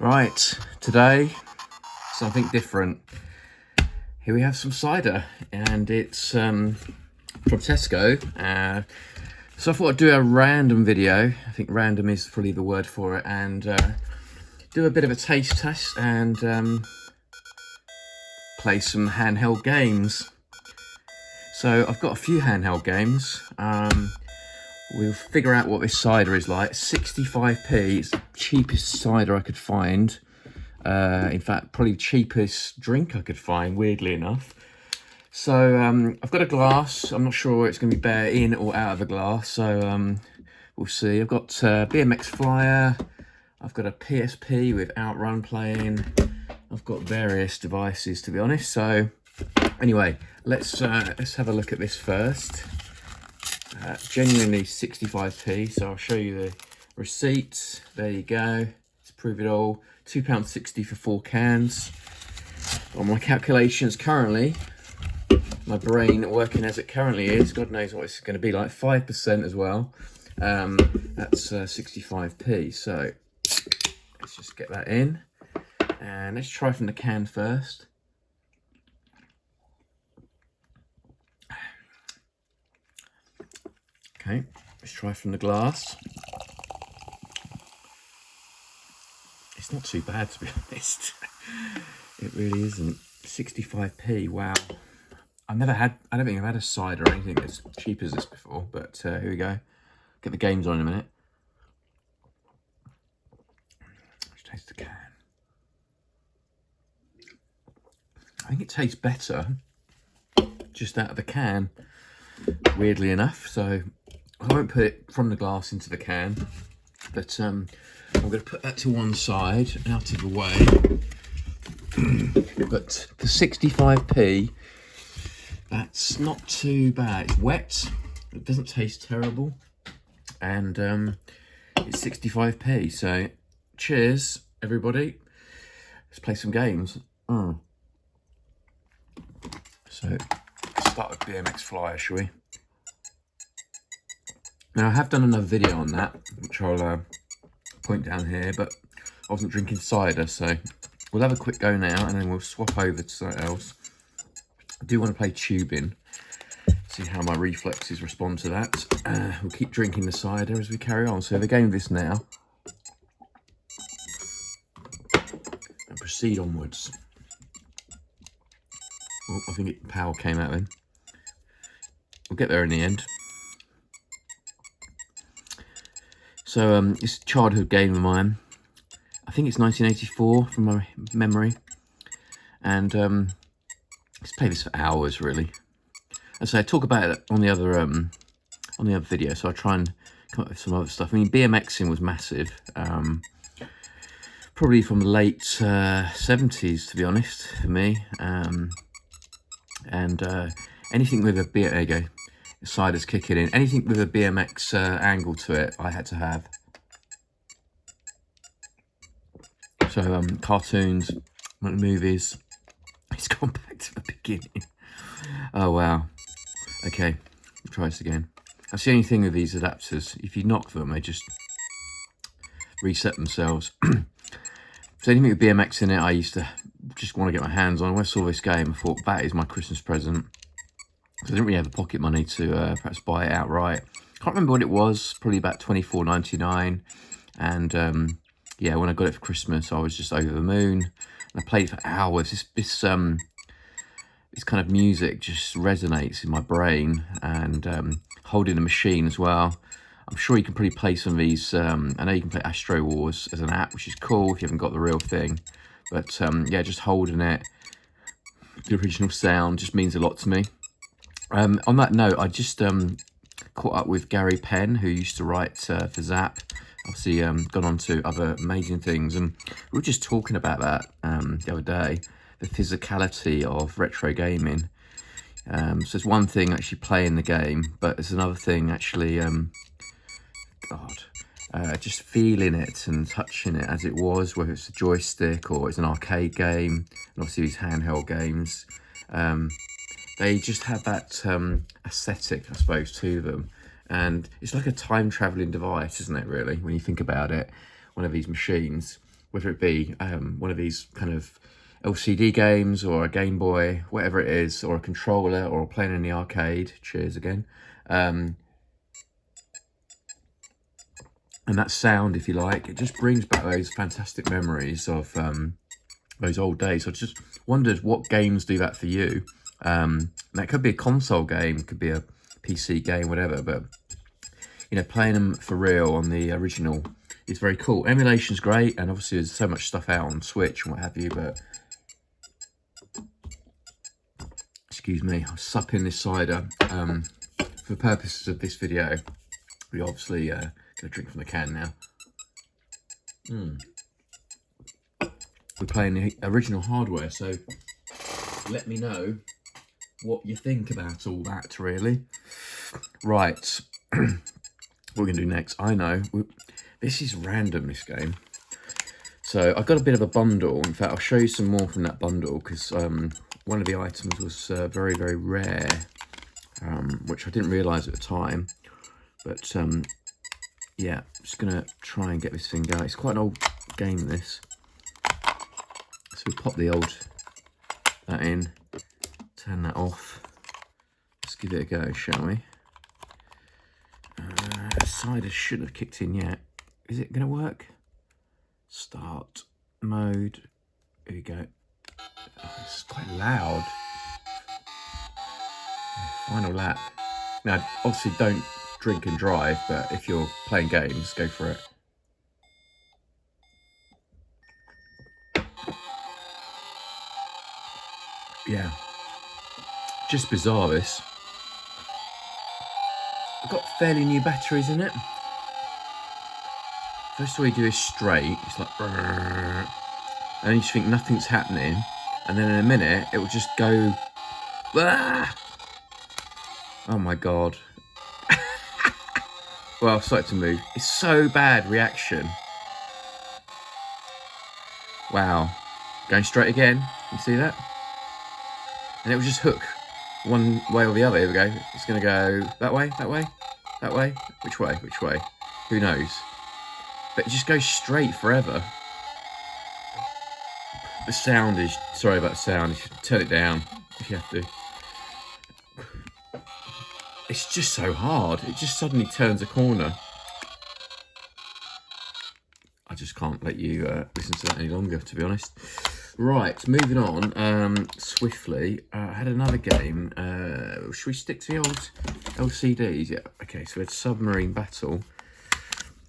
Right, today, something different. Here we have some cider, and it's from Tesco. So I thought I'd do a random video. I think random is probably the word for it, and do a bit of a taste test and play some handheld games. So I've got a few handheld games. We'll figure out what this cider is like. 65p, it's the cheapest cider I could find. In fact, probably the cheapest drink I could find, weirdly enough. So I've got a glass. I'm not sure it's going to be better in or out of a glass, so we'll see. I've got BMX Flyer. I've got a PSP with Outrun playing. I've got various devices, to be honest. So anyway, let's have a look at this first. Genuinely 65p, so I'll show you the receipt. There you go, to prove it all. £2.60 for 4 cans. On my calculations currently, my brain working as it currently is, God knows what it's going to be like, 5% as well. That's 65p, so let's just get that in. And let's try from the can first. Okay, let's try from the glass. It's not too bad, to be honest. It really isn't. 65p, wow. I don't think I've had a cider or anything as cheap as this before, but here we go. Get the games on in a minute. Let's taste the can. I think it tastes better just out of the can, weirdly enough. So I won't put it from the glass into the can, but I'm going to put that to one side, out of the way. But the 65p, that's not too bad. It's wet, it doesn't taste terrible, and it's 65p. So cheers, everybody. Let's play some games. So let's start with BMX Flyer, shall we? Now, I have done another video on that, which I'll point down here, but I wasn't drinking cider, so we'll have a quick go now, and then we'll swap over to something else. I do want to play tubing, see how my reflexes respond to that. We'll keep drinking the cider as we carry on. So the game of this now, and proceed onwards. Oh, I think power came out then. We'll get there in the end. So it's a childhood game of mine. I think it's 1984 from my memory, and let's play this for hours, really. And so I talk about it on the other video, so I try and come up with some other stuff. I mean, BMXing was massive, probably from the late 70s, to be honest, for me. And anything with a there you go. The cider's kicking in. Anything with a BMX angle to it, I had to have. So cartoons, movies. It's gone back to the beginning. Oh wow. Okay, try this again. That's the only thing with these adapters. If you knock them, they just reset themselves. So anything with BMX in it, I used to just want to get my hands on. When I saw this game, I thought that is my Christmas present. I didn't really have the pocket money to perhaps buy it outright. Can't remember what it was, probably about £24.99. And yeah, when I got it for Christmas, I was just over the moon. And I played it for hours. This kind of music just resonates in my brain. And holding a machine as well. I'm sure you can probably play some of these. I know you can play Astro Wars as an app, which is cool if you haven't got the real thing. But yeah, just holding it, the original sound just means a lot to me. On that note, I just caught up with Gary Penn, who used to write for Zap. Obviously, gone on to other amazing things, and we were just talking about that the other day, the physicality of retro gaming. So it's one thing actually playing the game, but it's another thing actually, just feeling it and touching it as it was, whether it's a joystick or it's an arcade game, and obviously these handheld games. They just have that aesthetic, I suppose, to them. And it's like a time-travelling device, isn't it, really, when you think about it, one of these machines. whether it be one of these kind of LCD games or a Game Boy, whatever it is, or a controller, or playing in the arcade. Cheers again. And that sound, if you like, it just brings back those fantastic memories of those old days. I just wondered what games do that for you. That could be a console game, could be a PC game, whatever, but you know, playing them for real on the original is very cool. Emulation's great, and obviously there's so much stuff out on Switch and what have you, but excuse me, I'm supping this cider. For the purposes of this video, we obviously gonna drink from the can now. We're playing the original hardware, so let me know what you think about all that, really. Right, what we're gonna do next, I know, this is random, this game. So I got a bit of a bundle. In fact, I'll show you some more from that bundle, because one of the items was very, very rare, which I didn't realise at the time. But yeah, just gonna try and get this thing going. It's quite an old game, this. So we'll pop the old that in, turn that off. Let's give it a go, shall we? Cider shouldn't have kicked in yet. Is it gonna work? Start mode. Here we go. Oh, it's quite loud. Final lap. Now, obviously, don't drink and drive, but if you're playing games, go for it. Yeah, just bizarre, this. I've got fairly new batteries in it. First all you do is straight, it's like, and then you just think nothing's happening, and then in a minute it will just go, oh my god. Well, I've started to move. It's so bad reaction. Wow. Going straight again, you see that? And it will just hook one way or the other. Here we go. It's going to go that way, that way, that way. Which way, which way? Who knows? But it just goes straight forever. The sound is, sorry about the sound, you should turn it down if you have to. It's just so hard. It just suddenly turns a corner. I just can't let you listen to that any longer, to be honest. Right, moving on swiftly. I had another game. Should we stick to the old LCDs? Yeah, okay, so we had Submarine Battle.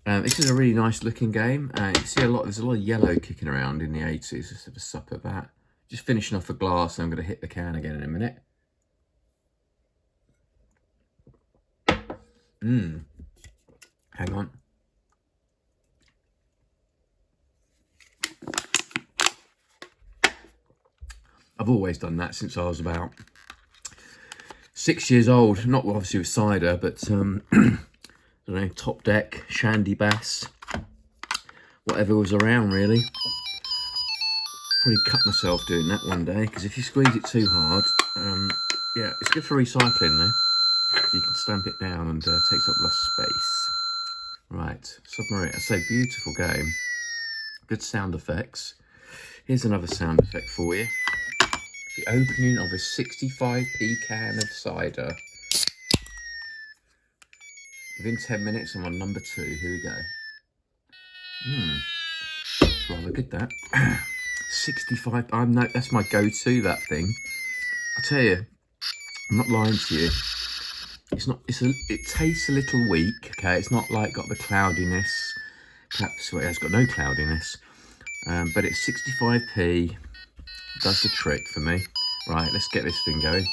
This is a really nice looking game. You see there's a lot of yellow kicking around in the 80s. Let's have a sup at that. Just finishing off a glass, and I'm going to hit the can again in a minute. Hang on. I've always done that since I was about 6 years old. Not obviously with cider, but I don't know, Top Deck, Shandy Bass, whatever was around, really. Probably cut myself doing that one day, because if you squeeze it too hard, yeah, it's good for recycling though. You can stamp it down and takes up less space. Right, Submarine. I say beautiful game. Good sound effects. Here's another sound effect for you. The opening of a 65p can of cider. Within 10 minutes, I'm on number 2. Here we go. It's rather good, that. 65. That's my go-to. That thing. I tell you, I'm not lying to you. It's not. It tastes a little weak. Okay, it's not like got the cloudiness. Perhaps it has got no cloudiness. But it's 65p. Does the trick for me. Right, let's get this thing going.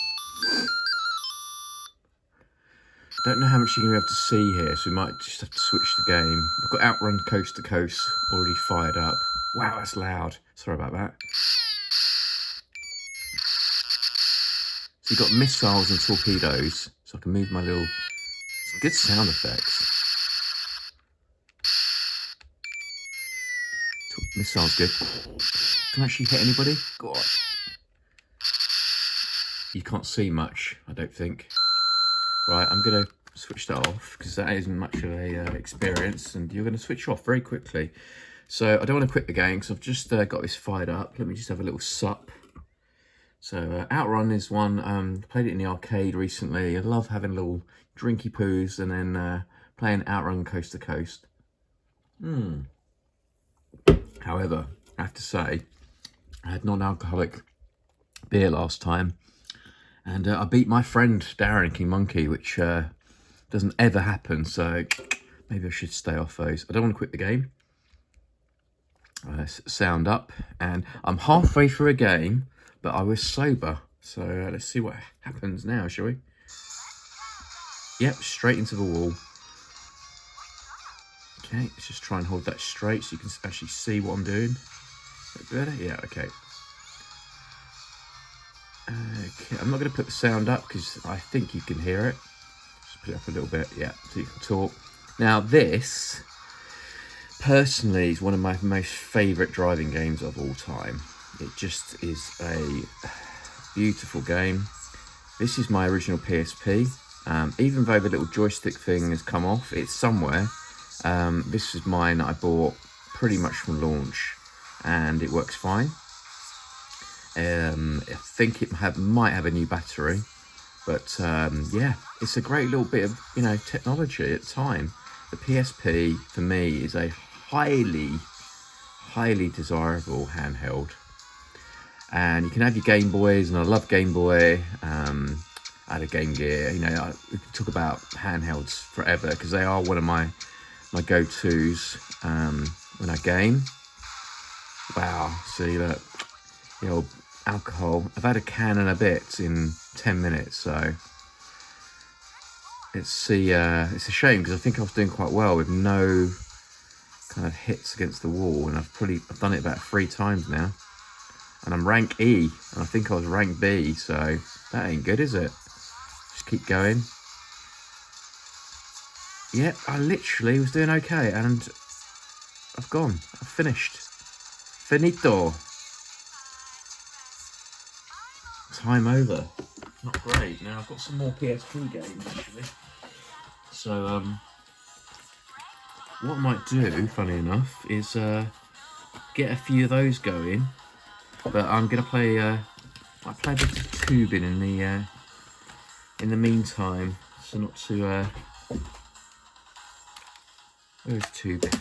Don't know how much you're going to be able to see here, so we might just have to switch the game. I've got Outrun Coast to Coast already fired up. Wow, that's loud. Sorry about that. So you've got missiles and torpedoes, so I can move my little... Some good sound effects. Missile's good. Can I actually hit anybody? Go on. You can't see much, I don't think. Right, I'm going to switch that off, because that isn't much of a experience, and you're going to switch off very quickly. So I don't want to quit the game because I've just got this fired up. Let me just have a little sup. So Outrun is one, played it in the arcade recently. I love having little drinky poos and then playing Outrun Coast to Coast. However, I have to say, I had non-alcoholic beer last time, and I beat my friend Darren King Monkey, which doesn't ever happen, so maybe I should stay off those. I don't want to quit the game. Sound up, and I'm halfway through a game, but I was sober, so let's see what happens now, shall we? Yep, straight into the wall. Okay, let's just try and hold that straight so you can actually see what I'm doing. Is that better? Yeah, okay. Okay, I'm not going to put the sound up because I think you can hear it. Just put it up a little bit, yeah, so you can talk. Now this, personally, is one of my most favourite driving games of all time. It just is a beautiful game. This is my original PSP. Even though the little joystick thing has come off, it's somewhere. This is mine that I bought pretty much from launch, and it works fine. I think it might have a new battery, but yeah, it's a great little bit of technology at the time. The PSP for me is a highly desirable handheld, and you can have your Game Boys, and I love Game Boy. I had a Game Gear. We could talk about handhelds forever because they are one of my go-tos when I game. Wow, see that, alcohol. I've had a can and a bit in 10 minutes, so it's a shame because I think I was doing quite well with no kind of hits against the wall, and I've done it about 3 times now, and I'm rank E, and I think I was rank B, so that ain't good, is it? Just keep going. Yep, I literally was doing okay, and I've finished. Finito. Time over. Not great. Now I've got some more PSP games actually. So what I might do, funny enough, is get a few of those going. But I'm gonna play a bit of tubing in the meantime, so not to where's tubing?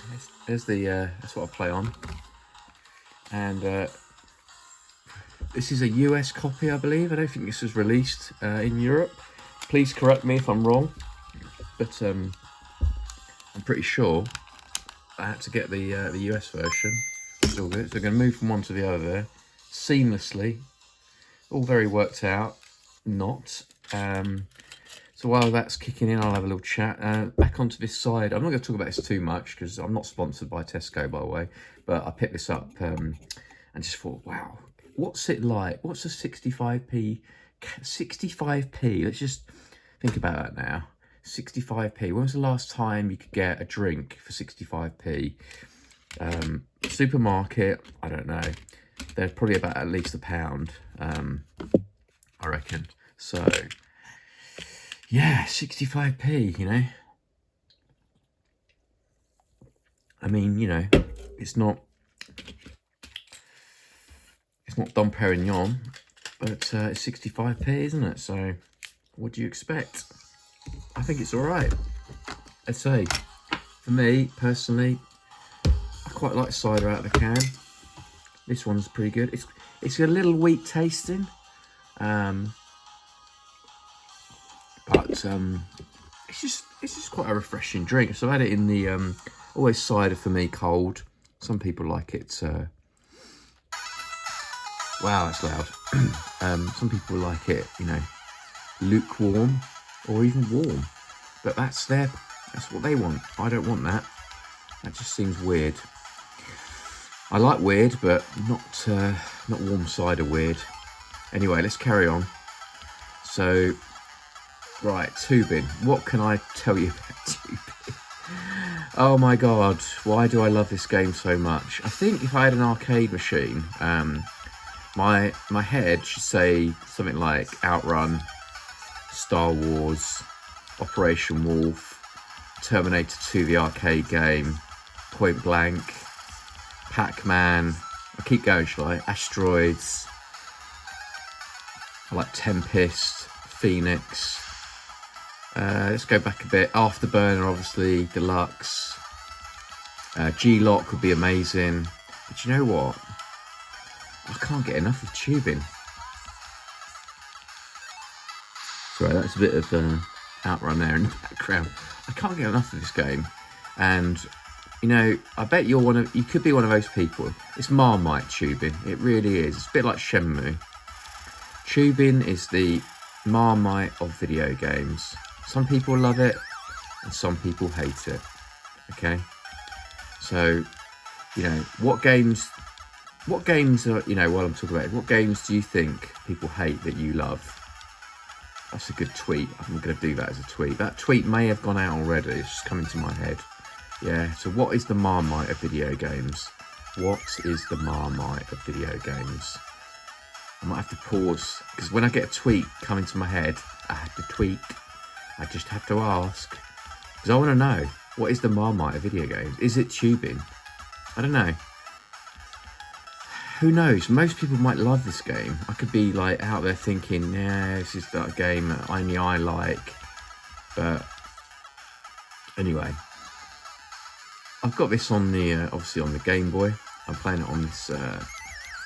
There's the that's what I play on. And this is a US copy, I believe. I don't think this was released in Europe. Please correct me if I'm wrong, but I'm pretty sure I had to get the US version. It's all good. So I'm going to move from one to the other there seamlessly. All very worked out. Not. So while that's kicking in, I'll have a little chat. Back onto this side. I'm not going to talk about this too much because I'm not sponsored by Tesco, by the way. But I picked this up and just thought, wow, what's it like? What's a 65p? 65p. Let's just think about that now. 65p. When was the last time you could get a drink for 65p? Supermarket, I don't know. They're probably about at least £1, I reckon. So, yeah, 65p, I mean, it's not Dom Perignon, but it's 65p, isn't it? So, what do you expect? I think it's all right. I'd say, for me personally, I quite like cider out of the can. This one's pretty good. It's a little weak tasting, but it's just quite a refreshing drink. So I had it in the always cider for me cold. Some people like it. Wow, that's loud. Some people like it, lukewarm or even warm. But that's what they want. I don't want that. That just seems weird. I like weird, but not warm cider weird. Anyway, let's carry on. So, right, tubing. What can I tell you about tubing? Oh my god, why do I love this game so much? I think if I had an arcade machine, my head should say something like Outrun, Star Wars, Operation Wolf, Terminator 2, the arcade game, Point Blank, Pac-Man. I'll keep going, shall I? Asteroids. I like Tempest, Phoenix. Let's go back a bit. Afterburner, obviously, Deluxe. G-Lock would be amazing. But you know what? I can't get enough of tubing. Sorry, that's a bit of outrun there in the background. I can't get enough of this game. And, you know, I bet you could be one of those people. It's Marmite tubing. It really is. It's a bit like Shenmue. Tubing is the Marmite of video games. Some people love it and some people hate it. Okay? So, you know, what games are, you know, while I'm talking about it, what games do you think people hate that you love? That's a good tweet. I'm going to do that as a tweet. That tweet may have gone out already. It's just coming to my head. Yeah, so what is the Marmite of video games? What is the Marmite of video games? I might have to pause, because when I get a tweet coming to my head, I have to tweet. I just have to ask, because I want to know, what is the Marmite of video games? Is it tubing? I don't know. Who knows? Most people might love this game. I could be like out there thinking, yeah, this is that game that only I like. But anyway, I've got this on the obviously on the Game Boy. I'm playing it on this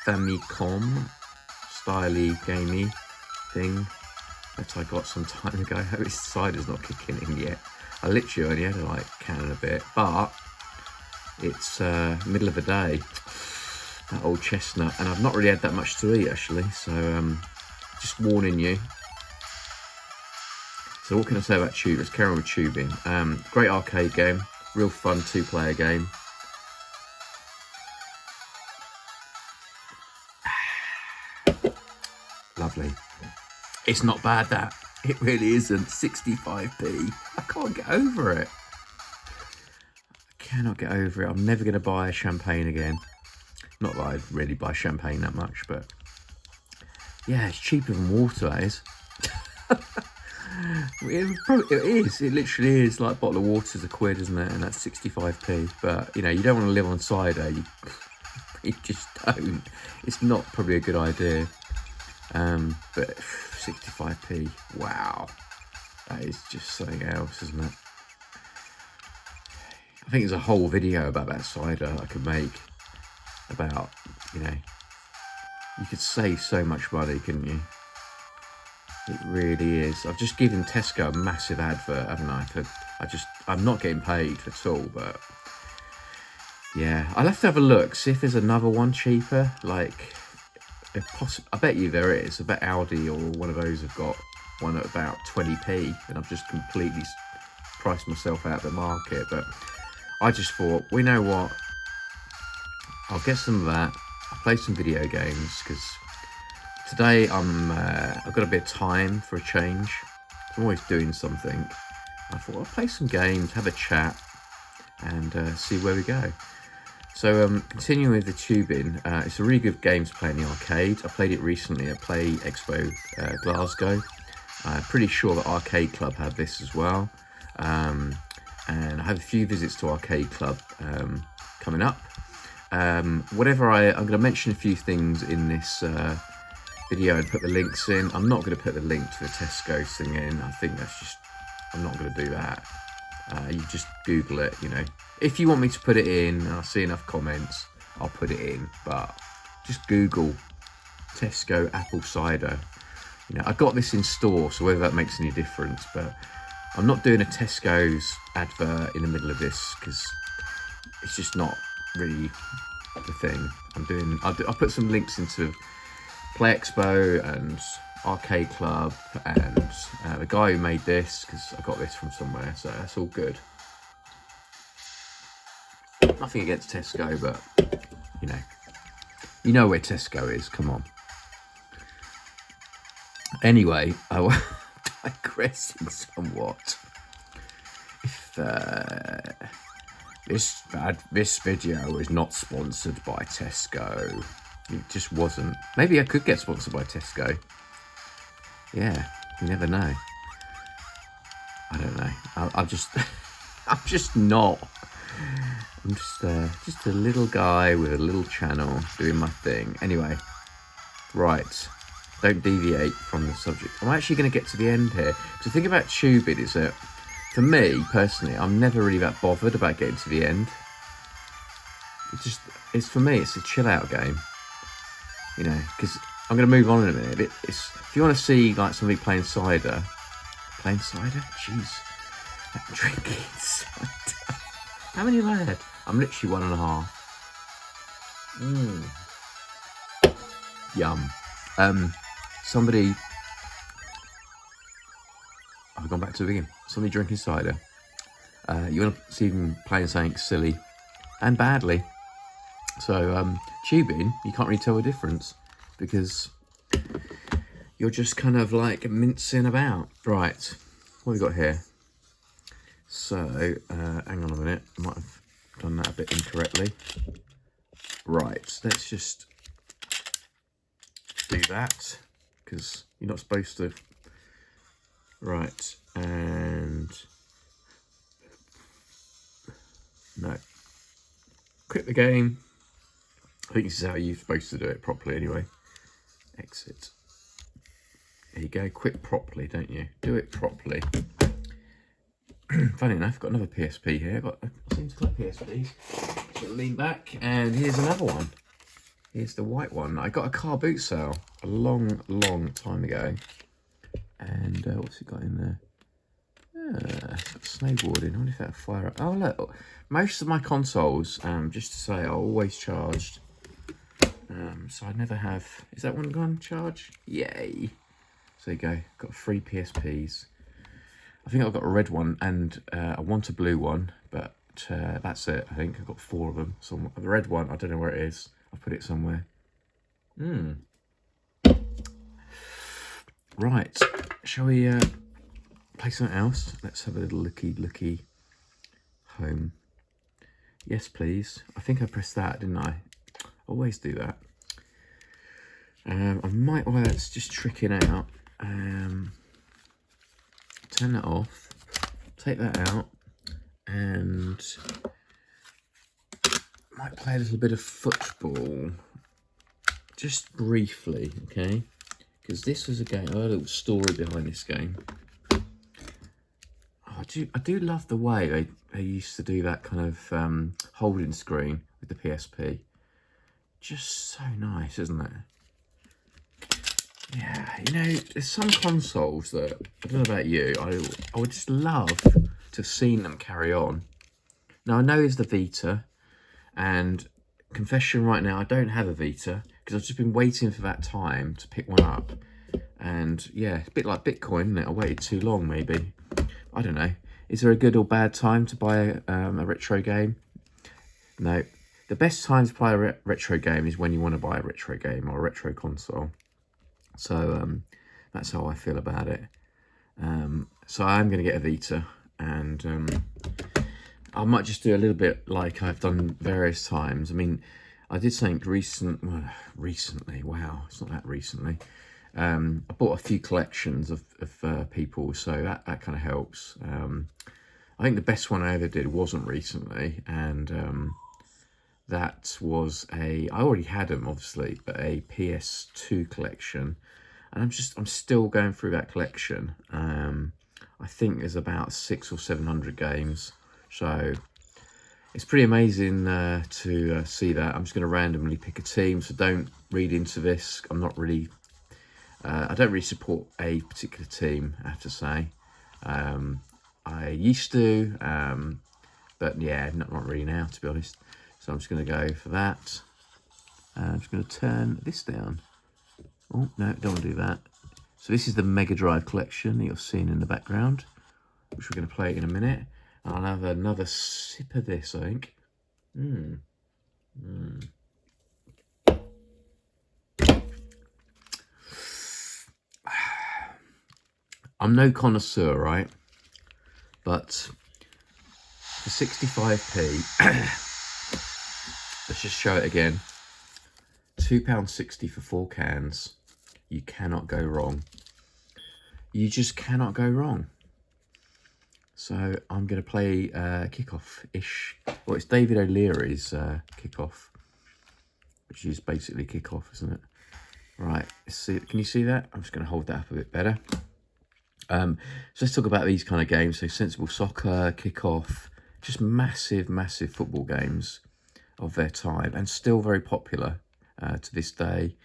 Famicom styly gamey thing that I got some time ago. I hope this cider's not kicking in yet. I literally only had like a can and a bit, but it's middle of the day. That old chestnut, and I've not really had that much to eat actually, so just warning you. So what can I say about tube? Let's carry on with tubing. Great arcade game, real fun 2-player game. Lovely. It's not bad, that. It really isn't. 65p. I can't get over it. I cannot get over it. I'm never going to buy a champagne again. Not that I really buy champagne that much, but yeah, it's cheaper than water, that is. It is. It literally is. Like a bottle of water's £1, isn't it? And that's 65p. But you know, you don't want to live on cider. You just don't. It's not probably a good idea. But 65p. Wow, that is just something else, isn't it? I think there's a whole video about that cider I could make. About, you know, you could save so much money, couldn't you? It really is. I've just given Tesco a massive advert, haven't I? I'm not getting paid at all, but yeah, I'll have to have a look, see if there's another one cheaper. Like, if possible, I bet you there is. I bet Aldi or one of those have got one at about 20p, and I've just completely priced myself out of the market. But I just thought, well, you know what? I'll get some of that. I'll play some video games, because today I've got a bit of time for a change. I'm always doing something. I thought I'll play some games, have a chat, and see where we go. So continuing with the tubing, it's a really good game to play in the arcade. I played it recently at Play Expo Glasgow. I'm pretty sure that Arcade Club had this as well. And I have a few visits to Arcade Club coming up. I'm going to mention a few things in this video and put the links in. I'm not going to put the link to the Tesco thing in. I think that's just, I'm not going to do that. You just Google it, you know. If you want me to put it in, and I see enough comments, I'll put it in. But just Google Tesco apple cider. You know, I got this in store, so whether that makes any difference, but I'm not doing a Tesco's advert in the middle of this, because it's just not really the thing I'm doing. I'll put some links into Play Expo and Arcade Club and the guy who made this, because I got this from somewhere, so that's all good. Nothing against Tesco, but you know where Tesco is, come on. Anyway, I was digressing somewhat. If this video is not sponsored by Tesco. It just wasn't. Maybe I could get sponsored by Tesco. Yeah, you never know. I don't know. I'm just not. I'm just a little guy with a little channel doing my thing. Anyway, right. Don't deviate from the subject. I'm actually going to get to the end here. Because the thing about tubing is that, for me, personally, I'm never really that bothered about getting to the end. For me, it's a chill out game. You know, because I'm going to move on in a minute. If you want to see, like, somebody playing cider. Playing cider? Jeez. Drinking cider. How many have I had? I'm literally 1.5. Yum. Somebody... I've gone back to the beginning. Somebody drinking cider. You want to see them playing something silly and badly. So, tubing, you can't really tell the difference because you're just kind of like mincing about. Right, what have we got here? So, hang on a minute. I might have done that a bit incorrectly. Right, let's just do that because you're not supposed to. Right, and no. Quit the game. I think this is how you're supposed to do it properly anyway. Exit. There you go, quit properly, don't you? Do it properly. Funny enough, I've got another PSP here. I seem to collect PSPs. So lean back, and here's another one. Here's the white one. I got a car boot sale a long, long time ago. And what's it got in there? It's got snowboarding. I wonder if that'll fire up. Oh, look. Most of my consoles, just to say, are always charged. So I never have... Is that one gone charge? Yay. So there you go. Got 3 PSPs. I think I've got a red one and I want a blue one, but that's it. I think I've got 4 of them. So the red one, I don't know where it is. I'll put it somewhere. Right. Shall we play something else? Let's have a little looky home. Yes, please. I think I pressed that, didn't I? Always do that. I might, well, it's just tricking out. Turn that off. Take that out. And might play a little bit of football. Just briefly, okay? Because this was a game, I have a little story behind this game. Oh, I do love the way they used to do that kind of holding screen with the PSP. Just so nice, isn't it? Yeah, you know, there's some consoles that, I don't know about you, I would just love to have seen them carry on. Now, I know there's the Vita, and confession right now, I don't have a Vita, because I've just been waiting for that time to pick one up. And yeah, it's a bit like Bitcoin, isn't it? I waited too long, maybe. I don't know. Is there a good or bad time to buy a retro game? No. The best time to buy a retro game is when you want to buy a retro game or a retro console. So that's how I feel about it. So I'm going to get a Vita, and I might just do a little bit like I've done various times. I mean, I did something recently. Wow, it's not that recently. I bought a few collections of people, so that kind of helps. I think the best one I ever did wasn't recently, and that was I already had them obviously, but a PS2 collection, and I'm still going through that collection. I think there's about 600 or 700 games, so it's pretty amazing to see that. I'm just going to randomly pick a team, so don't read into this. I'm not really, I don't really support a particular team, I have to say. I used to, but yeah, not really now, to be honest. So I'm just going to go for that. I'm just going to turn this down. Oh, no, don't want to do that. So this is the Mega Drive collection that you're seeing in the background, which we're going to play in a minute. I'll have another sip of this, I think. I'm no connoisseur, right? But for 65p, let's just show it again. £2.60 for 4 cans. You cannot go wrong. You just cannot go wrong. So I'm going to play Kickoff-ish. Well, it's David O'Leary's Kickoff, which is basically Kickoff, isn't it? Right, let's see. Can you see that? I'm just going to hold that up a bit better. So let's talk about these kind of games. So Sensible Soccer, Kickoff, just massive, massive football games of their time, and still very popular to this day.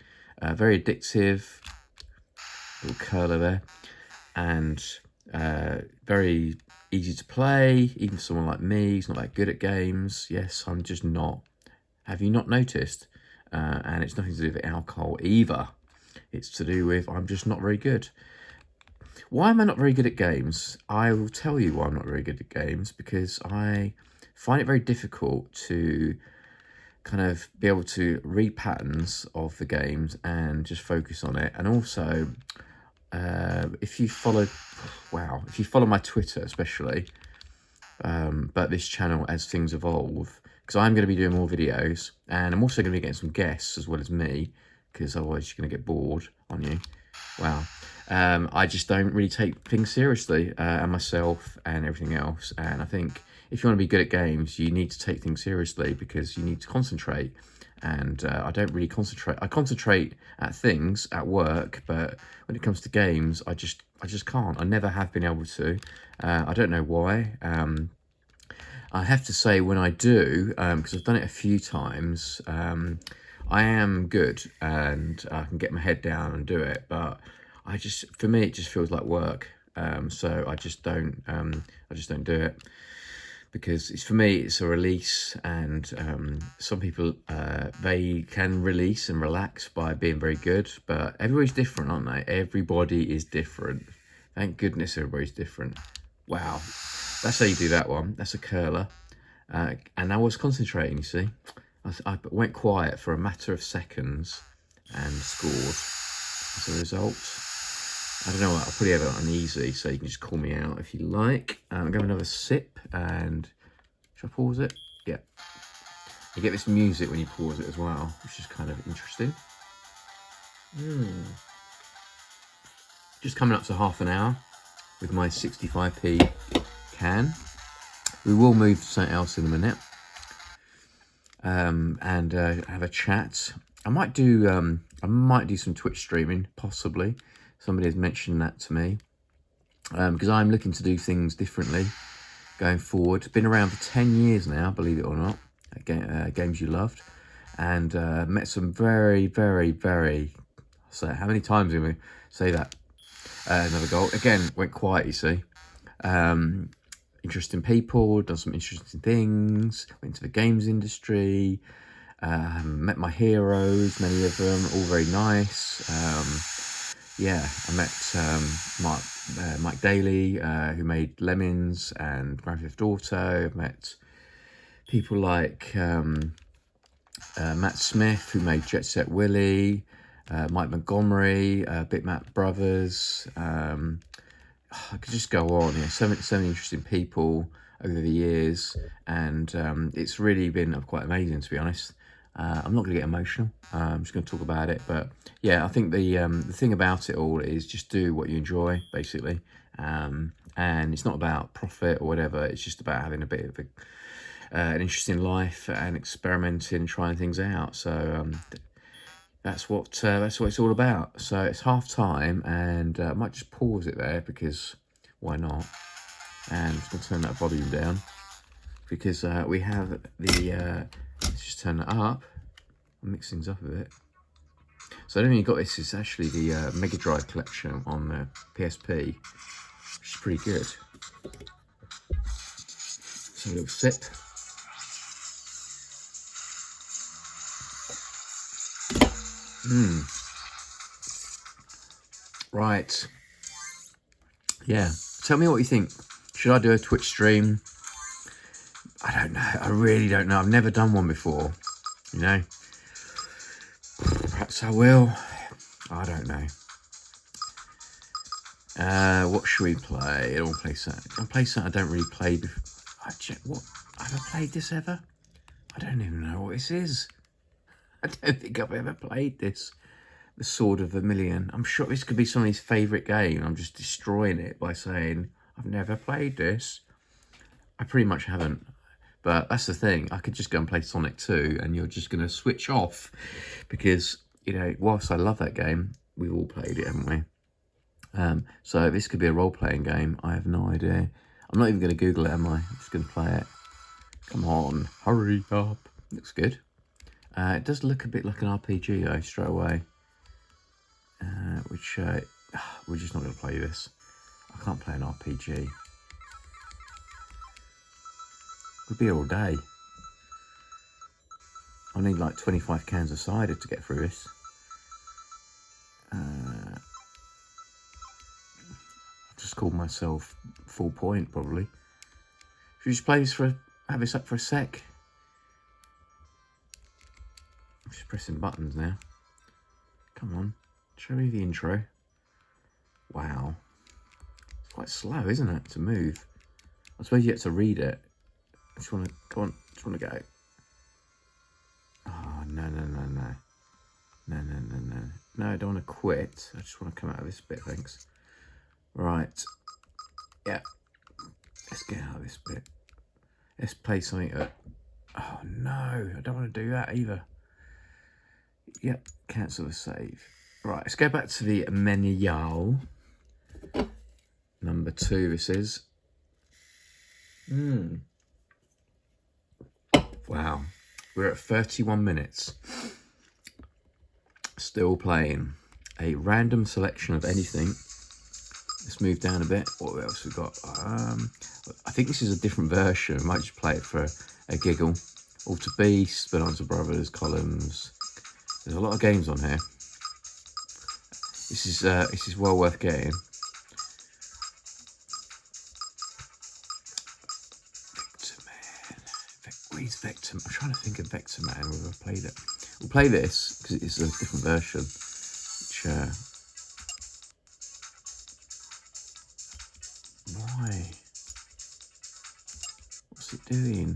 Very addictive, little curler there, and very easy to play, even for someone like me who's not that good at games. Yes, I'm just not. Have you not noticed? And it's nothing to do with alcohol either. It's to do with I'm just not very good. Why am I not very good at games? I will tell you why I'm not very good at games, because I find it very difficult to kind of be able to read patterns of the games and just focus on it. And also, if you follow my Twitter especially, but this channel as things evolve, because I'm going to be doing more videos, and I'm also going to be getting some guests as well as me, because otherwise you're going to get bored on you. Wow. I just don't really take things seriously, and myself and everything else. And I think if you want to be good at games, you need to take things seriously, because you need to concentrate. And I don't really concentrate. I concentrate at things at work, but when it comes to games, I just can't. I never have been able to. I don't know why. I have to say, when I do, because I've done it a few times, I am good and I can get my head down and do it. But for me, it just feels like work. So I just don't do it, because for me it's a release. And some people they can release and relax by being very good, but everybody's different, aren't they? Everybody is different. Thank goodness everybody's different. Wow, that's how you do that one. That's a curler. And I was concentrating, you see. I went quiet for a matter of seconds and scored as a result. I don't know what, I'll probably have it on easy, so you can just call me out if you like. I'm going to have another sip, and should I pause it? Yeah. You get this music when you pause it as well, which is kind of interesting. Just coming up to half an hour with my 65p can. We will move to something else in a minute, and have a chat. I might do some Twitch streaming, possibly. Somebody has mentioned that to me, because I'm looking to do things differently going forward. Been around for 10 years now, believe it or not. Games you loved, and met some very, very, very. So how many times did we say that? Another goal again. Went quiet, you see. Interesting people, done some interesting things, went into the games industry, met my heroes, many of them, all very nice. Yeah, I met Mike Daly, who made Lemmings and Grand Theft Auto. I've met people like Matt Smith, who made Jet Set Willy, Mike Montgomery, Bitmap Brothers. I could just go on. Yeah, so many interesting people over the years, and it's really been quite amazing, to be honest. I'm not going to get emotional. I'm just going to talk about it, but yeah, I think the thing about it all is just do what you enjoy, basically, and it's not about profit or whatever. It's just about having a bit of an interesting life and experimenting, trying things out. So that's what it's all about. So it's half time, and I might just pause it there, because why not? And I'm just going to turn that volume down, because we have the let's just turn that up and mix things up a bit. So I don't think you got this. It's actually the Mega Drive collection on the PSP, which is pretty good. So a little sip. Right. Yeah. Tell me what you think. Should I do a Twitch stream? I don't know. I really don't know. I've never done one before, you know. Perhaps I will. I don't know. What should we play? I'll play something. I'll play something I don't really play before. What? Have I played this ever? I don't even know what this is. I don't think I've ever played this. The Sword of Vermilion. I'm sure this could be somebody's favourite game. I'm just destroying it by saying I've never played this. I pretty much haven't. But that's the thing. I could just go and play Sonic 2 and you're just going to switch off. Because, you know, whilst I love that game, we've all played it, haven't we? So this could be a role-playing game. I have no idea. I'm not even going to Google it, am I? I'm just going to play it. Come on, hurry up. Looks good. It does look a bit like an RPG, though, straight away. Which, we're just not going to play this. I can't play an RPG. We'll be here all day. I need like 25 cans of cider to get through this. I've just called myself full point, probably. Should we just play this have this up for a sec? I'm just pressing buttons now. Come on, show me the intro. Wow. It's quite slow, isn't it, to move? I suppose you get to read it. I just want to, go on, just want to go. Oh, no. No, I don't want to quit. I just want to come out of this bit, thanks. Right. Yeah. Let's get out of this bit. Let's play something at... Oh, no. I don't want to do that either. Yep. Cancel the save. Right. Let's go back to the menu. Number 2, this is. Wow. We're at 31 minutes. Still playing. A random selection of anything. Let's move down a bit. What else we got? I think this is a different version. I might just play it for a giggle. Alter Beast, Bonanza Brothers, Columns. There's a lot of games on here. This is well worth getting. Where's Vector? I'm trying to think of Vector Man, whether I've played it. We'll play this because it's a different version. Which, why? What's it doing?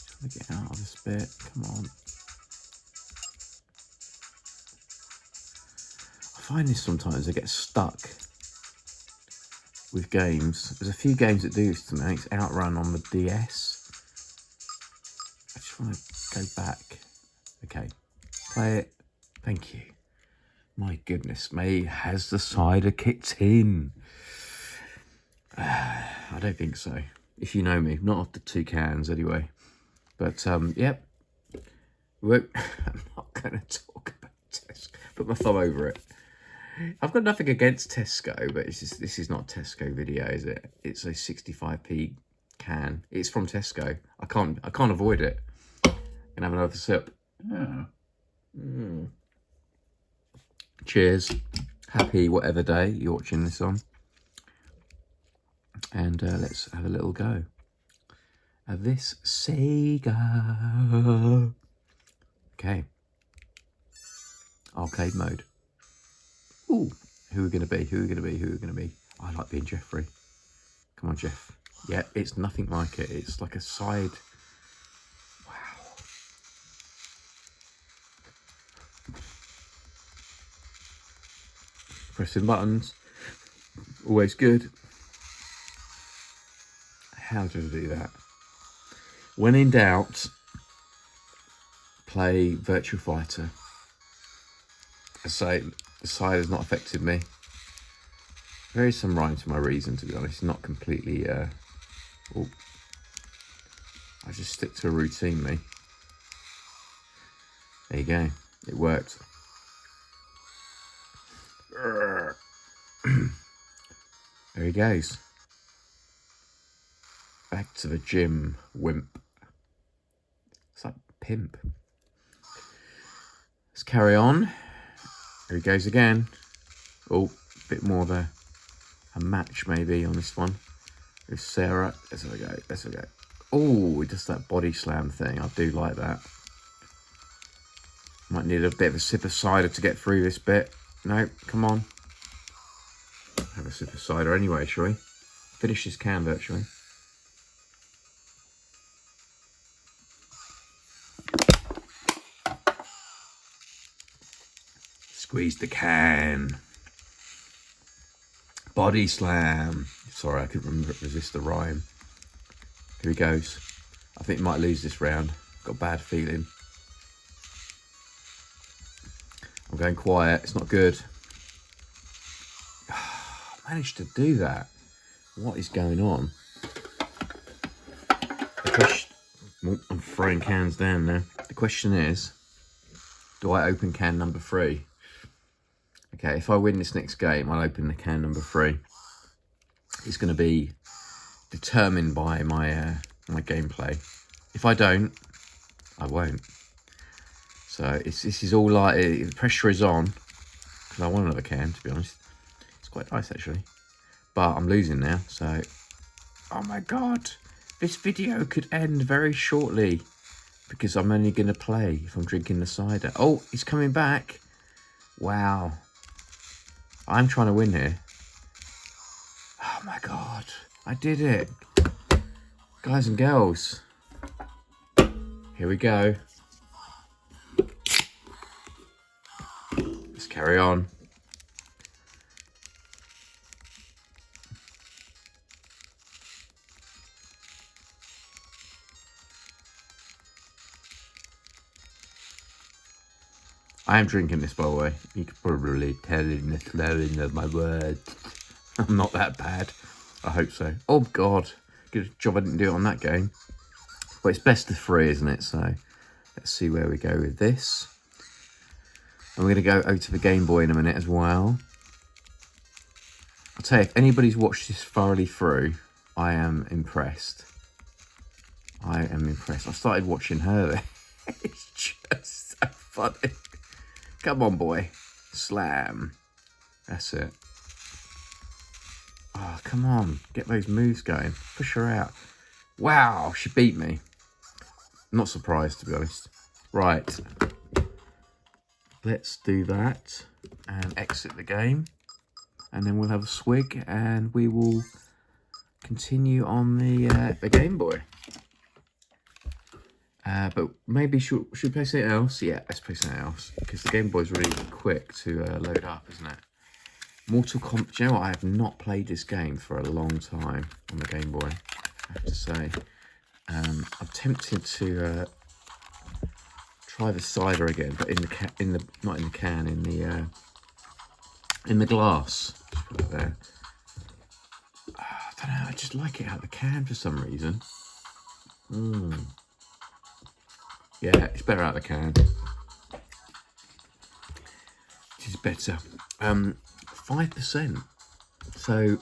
Trying to get out of this bit. Come on. I find this sometimes I get stuck with games. There's a few games that do this to me. It's Outrun on the DS. I just want to go back. Okay, play it. Thank you. My goodness me, has the cider kicked in? I don't think so. If you know me, not after 2 cans anyway. But yep. I'm not going to talk about Tesco. Put my thumb over it. I've got nothing against Tesco, but this is not a Tesco video, is it? It's a 65p can. It's from Tesco. I can't avoid it. And have another sip. Yeah. Cheers. Happy whatever day you're watching this on. And let's have a little go of this cigar. Okay. Arcade mode. Ooh, who are we going to be? Who are we going to be? Who are we going to be? I like being Jeffrey. Come on, Jeff. Yeah, it's nothing like it. It's like a side. Wow. Pressing buttons. Always good. How do I do that? When in doubt, play Virtua Fighter. I say the side has not affected me. There is some rhyme to my reason, to be honest. Not completely. I just stick to a routine, me. There you go. It worked. There he goes. Back to the gym, wimp. It's like pimp. Let's carry on. Here he goes again. Oh, a bit more of a match maybe on this one. With Sarah. Let's have a go. Let's have a go. Oh, just that body slam thing. I do like that. Might need a bit of a sip of cider to get through this bit. No, come on. Have a sip of cider anyway, shall we? Finish this can virtually. Squeeze the can. Body slam. Sorry, I couldn't resist the rhyme. Here he goes. I think he might lose this round. Got a bad feeling. I'm going quiet. It's not good. I managed to do that. What is going on? I'm throwing cans down now. The question is, do I open can number 3? Okay, if I win this next game, I'll open the can number 3. It's going to be determined by my my gameplay. If I don't, I won't. So this is all like, the pressure is on, because I want another can, to be honest. It's quite nice actually, but I'm losing now. So, oh my god, this video could end very shortly because I'm only going to play if I'm drinking the cider. Oh, he's coming back. Wow, I'm trying to win here. Oh my god, I did it. Guys and girls, here we go. Let's carry on. I am drinking this, by the way. You could probably tell in the flowing of my words. I'm not that bad. I hope so. Oh god, good job I didn't do it on that game. Well, it's best of 3, isn't it? So let's see where we go with this. And we're going to go over to the Game Boy in a minute as well. I'll tell you, if anybody's watched this thoroughly through, I am impressed. I am impressed. I started watching her. It's just so funny. Come on, boy. Slam. That's it. Oh, come on. Get those moves going. Push her out. Wow, she beat me. Not surprised, to be honest. Right. Let's do that and exit the game. And then we'll have a swig and we will continue on the Game Boy. But maybe should we play something else? Yeah, let's play something else. Because the Game Boy's really quick to load up, isn't it? Mortal Kombat. Do you know what? I have not played this game for a long time on the Game Boy, I have to say. I'm tempted to try the cider again, but not in the can, in the glass. Just put it there. I don't know. I just like it out of the can for some reason. Yeah, it's better out of the can. It is better. 5%. So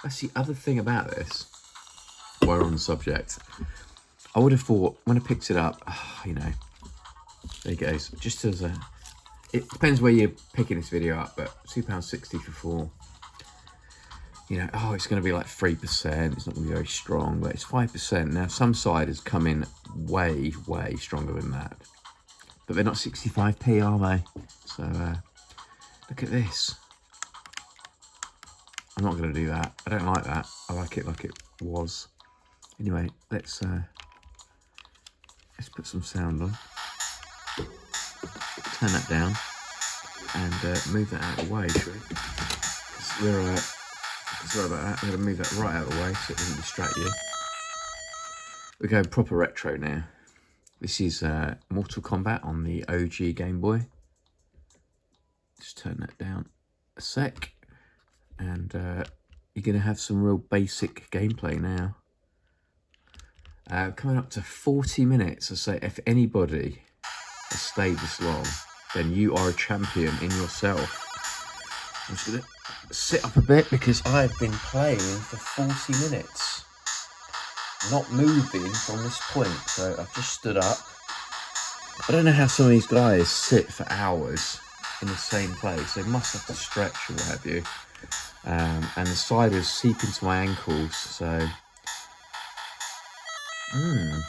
that's the other thing about this. While we're on the subject, I would have thought when I picked it up, you know, there it goes. Just as a, it depends where you're picking this video up, but £2.60 for 4. You know, oh, it's going to be like 3%. It's not going to be very strong, but it's 5%. Now, some ciders come in way, way stronger than that, but they're not 65p, are they? So look at this. I'm not going to do that. I don't like that. I like it was. Anyway, let's put some sound on. Turn that down and move that out of the way, shall we? Sorry about that. I'm going to move that right out of the way so it doesn't distract you. We're going proper retro now. This is Mortal Kombat on the OG Game Boy. Just turn that down a sec. And you're going to have some real basic gameplay now. Coming up to 40 minutes. I say, if anybody has stayed this long, then you are a champion in yourself. I'm just going to sit up a bit because I've been playing for 40 minutes. Not moving from this point. So I've just stood up. I don't know how some of these guys sit for hours in the same place. They must have to stretch or what have you. And the ciders seep into my ankles, so I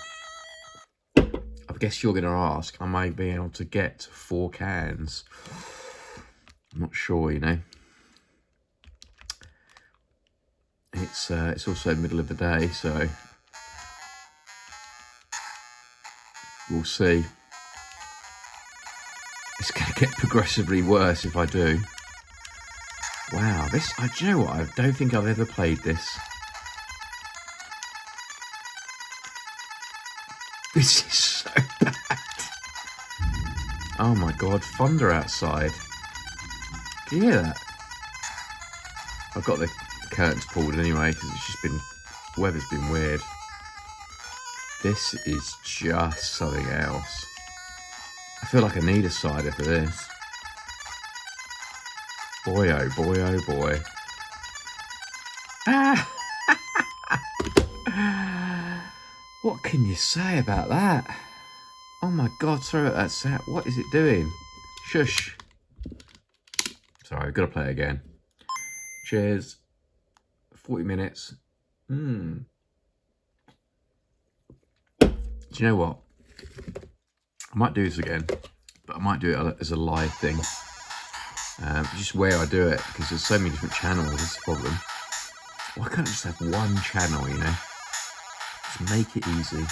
guess you're going to ask, am I being able to get 4 cans? I'm not sure, you know. It's also middle of the day, so we'll see. It's going to get progressively worse if I do. Wow, this, do you know what? I don't think I've ever played this. This is so bad. Oh my God, thunder outside. Can you hear that? I've got the curtains pulled anyway because it's just been, weather's been weird. This is just something else. I feel like I need a cider for this. Boy, oh boy, oh boy. Ah! What can you say about that? Oh my God, sorry about that sound. What is it doing? Shush. Sorry, I've got to play again. Cheers. 40 minutes. Do you know what? I might do this again, but I might do it as a live thing. Just where I do it, because there's so many different channels, that's the problem. Why can't I just have one channel, you know? Just make it easy.